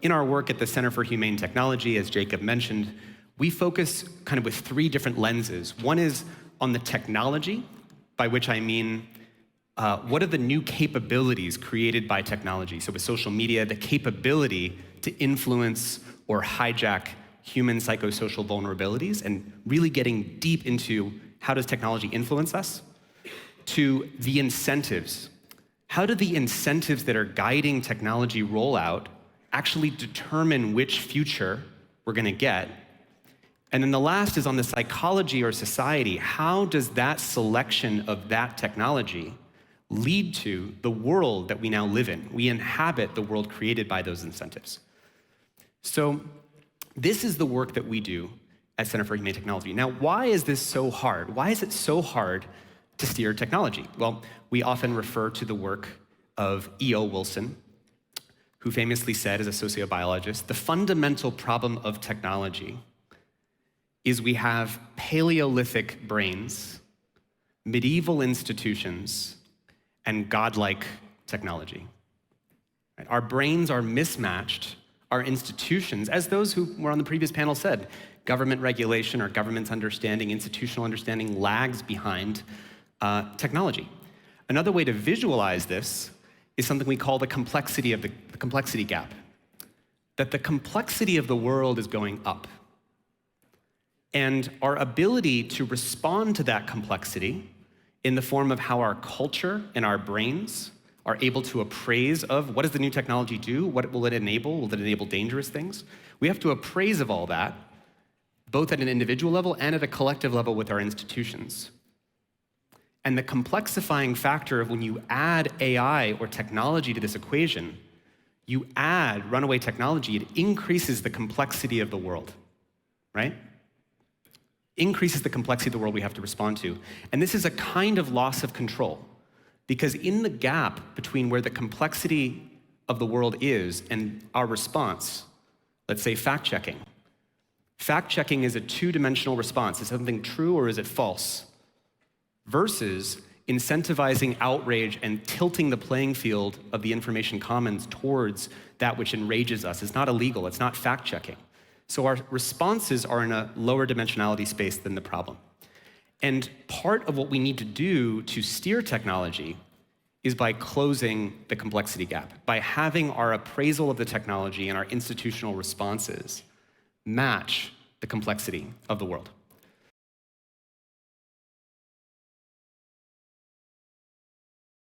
In our work at the Center for Humane Technology, as Jacob mentioned, we focus kind of with three different lenses. One is on the technology, by which I mean, what are the new capabilities created by technology? So with social media, the capability to influence or hijack human psychosocial vulnerabilities and really getting deep into how does technology influence us? To the incentives. How do the incentives that are guiding technology rollout actually determine which future we're gonna get? And then the last is on the psychology or society. How does that selection of that technology lead to the world that we now live in? We inhabit the world created by those incentives. So this is the work that we do at Center for Humane Technology. Now, why is this so hard? Why is it so hard to steer technology? Well, we often refer to the work of E.O. Wilson, who famously said, as a sociobiologist, the fundamental problem of technology is we have Paleolithic brains, medieval institutions, and godlike technology. Our brains are mismatched. Our institutions, as those who were on the previous panel said, government regulation or government's understanding, institutional understanding lags behind technology. Another way to visualize this is something we call the complexity of the complexity gap. That the complexity of the world is going up. And our ability to respond to that complexity in the form of how our culture and our brains are able to appraise of what does the new technology do? What will it enable? Will it enable dangerous things? We have to appraise of all that, both at an individual level and at a collective level with our institutions. And the complexifying factor of when you add AI or technology to this equation, you add runaway technology, it increases the complexity of the world, right? Increases the complexity of the world we have to respond to. And this is a kind of loss of control, because in the gap between where the complexity of the world is and our response, let's say fact-checking. Fact-checking is a two-dimensional response. Is something true or is it false? Versus incentivizing outrage and tilting the playing field of the information commons towards that which enrages us. It's not illegal, it's not fact-checking. So our responses are in a lower dimensionality space than the problem. And part of what we need to do to steer technology is by closing the complexity gap, by having our appraisal of the technology and our institutional responses match the complexity of the world.